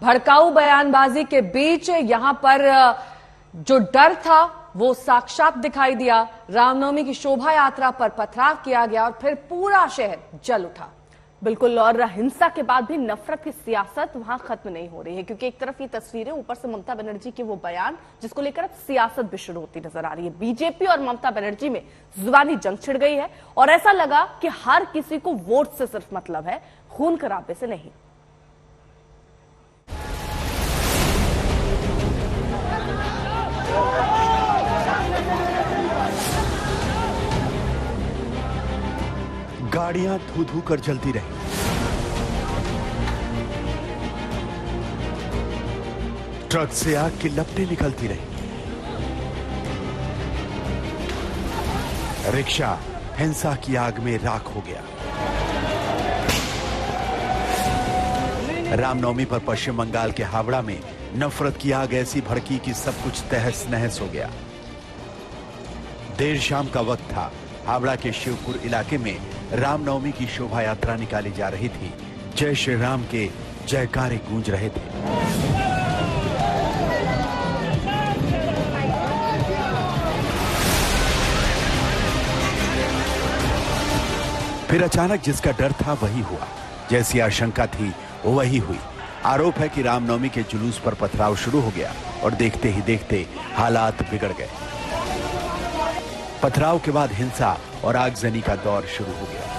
भड़काऊ बयानबाजी के बीच यहां पर जो डर था वो साक्षात दिखाई दिया। रामनवमी की शोभा यात्रा पर पथराव किया गया और फिर पूरा शहर जल उठा। बिल्कुल, और हिंसा के बाद भी नफरत की सियासत वहां खत्म नहीं हो रही है, क्योंकि एक तरफ ये तस्वीरें, ऊपर से ममता बनर्जी के वो बयान जिसको लेकर अब सियासत भी शुरू होती नजर आ रही है। बीजेपी और ममता बनर्जी में जुबानी जंग छिड़ गई है और ऐसा लगा कि हर किसी को वोट से सिर्फ मतलब है, खून खराबे से नहीं। गाड़ियां धू धू कर जलती रही। ट्रक से आग की लपटें निकलती रही। रिक्शा हिंसा की आग में राख हो गया। रामनवमी पर पश्चिम बंगाल के हावड़ा में नफरत की आग ऐसी भड़की कि सब कुछ तहस नहस हो गया। देर शाम का वक्त था। हावड़ा के शिवपुर इलाके में रामनवमी की शोभा यात्रा निकाली जा रही थी। जय श्री राम के जयकारे गूंज रहे थे। फिर अचानक जिसका डर था वही हुआ, जैसी आशंका थी वही हुई। आरोप है कि रामनवमी के जुलूस पर पथराव शुरू हो गया और देखते ही देखते हालात बिगड़ गए। पथराव के बाद हिंसा और आगजनी का दौर शुरू हो गया।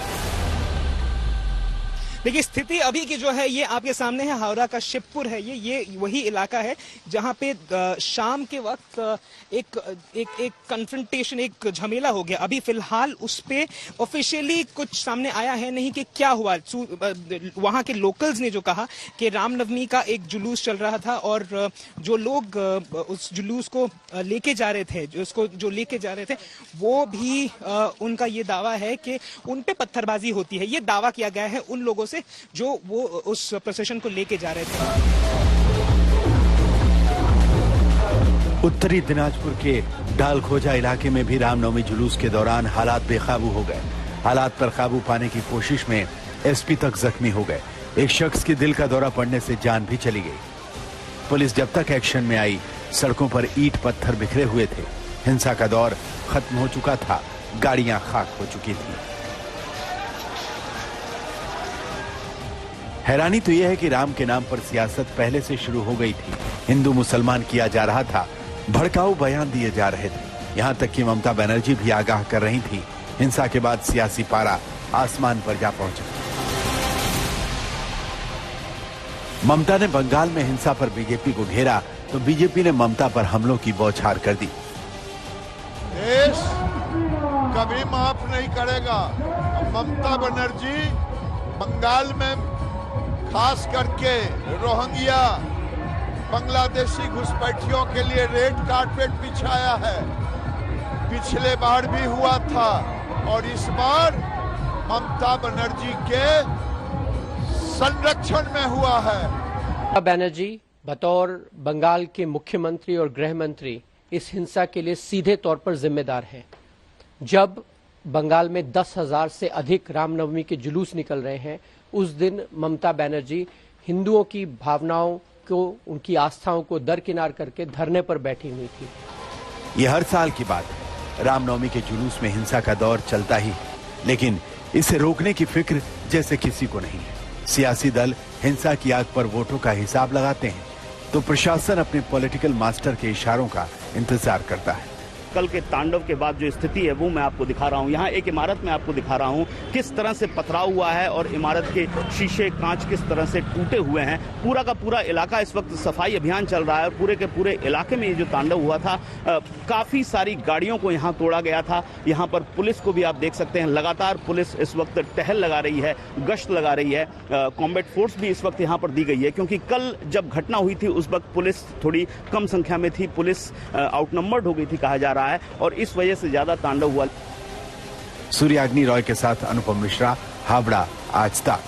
देखिए, स्थिति अभी की जो है ये आपके सामने है। हावड़ा का शिवपुर है ये वही इलाका है जहां पे शाम के वक्त एक कन्फ्रंटेशन, एक झमेला हो गया। अभी फिलहाल उस पे ऑफिशियली कुछ सामने आया है नहीं कि क्या हुआ। वहां के लोकल्स ने जो कहा कि रामनवमी का एक जुलूस चल रहा था और जो लोग उस जुलूस को लेके जा रहे थे, जो लेके जा रहे थे, वो भी उनका ये दावा है कि उन पे पत्थरबाजी होती है। ये दावा किया गया है उन लोगों से जो वो उस प्रोसेशन को लेके जा रहे थे। उत्तरी दिनाजपुर के डालखोजा इलाके में भी रामनवमी जुलूस के दौरान हालात बेकाबू हो गए। हालात पर काबू पाने की कोशिश में एसपी तक जख्मी हो गए। एक शख्स की दिल का दौरा पड़ने से जान भी चली गई। पुलिस जब तक एक्शन में आई, सड़कों पर ईंट पत्थर बिखरे हुए थे। हिंसा का दौर खत्म हो चुका था, गाड़ियां खाक हो चुकी थी। हैरानी तो यह है कि राम के नाम पर सियासत पहले से शुरू हो गई थी। हिंदू मुसलमान किया जा रहा था, भड़काऊ बयान दिए जा रहे थे। यहां तक कि ममता बनर्जी भी आगाह कर रही थी। हिंसा के बाद सियासी पारा आसमान पर जा पहुंचा। ममता ने बंगाल में हिंसा पर बीजेपी को घेरा तो बीजेपी ने ममता पर हमलों की बौछार कर दी। देश कभी माफ नहीं करेगा। ममता बनर्जी बंगाल में खास करके रोहिंग्या बांग्लादेशी घुसपैठियों के लिए रेड कारपेट बिछाया है। पिछले बार भी हुआ था और इस बार ममता बनर्जी के संरक्षण में हुआ है। ममता बनर्जी बतौर बंगाल के मुख्यमंत्री और गृह मंत्री इस हिंसा के लिए सीधे तौर पर जिम्मेदार हैं। जब बंगाल में 10,000 से अधिक रामनवमी के जुलूस निकल रहे हैं, उस दिन ममता बनर्जी हिंदुओं की भावनाओं को, उनकी आस्थाओं को दरकिनार करके धरने पर बैठी हुई थी। ये हर साल की बात है। रामनवमी के जुलूस में हिंसा का दौर चलता ही है, लेकिन इसे रोकने की फिक्र जैसे किसी को नहीं है। सियासी दल हिंसा की आग पर वोटों का हिसाब लगाते हैं तो प्रशासन अपने पॉलिटिकल मास्टर के इशारों का इंतजार करता है। कल के तांडव के बाद जो स्थिति है वो मैं आपको दिखा रहा हूँ। यहाँ एक इमारत में आपको दिखा रहा हूँ किस तरह से पथराव हुआ है और इमारत के शीशे कांच किस तरह से टूटे हुए हैं। पूरा का पूरा इलाका इस वक्त सफाई अभियान चल रहा है और पूरे के पूरे इलाके में ये जो तांडव हुआ था, काफी सारी गाड़ियों को यहाँ तोड़ा गया था। यहाँ पर पुलिस को भी आप देख सकते हैं, लगातार पुलिस इस वक्त टहल लगा रही है, गश्त लगा रही है। कॉम्बैट फोर्स भी इस वक्त यहाँ पर दी गई है, क्योंकि कल जब घटना हुई थी उस वक्त पुलिस थोड़ी कम संख्या में थी। पुलिस आउटनंबर्ड हो गई थी कहा जा रहा है और इस वजह से ज्यादा तांडव हुआ। सूर्याग्नि रॉय के साथ अनुपम मिश्रा, हावड़ा, आज तक।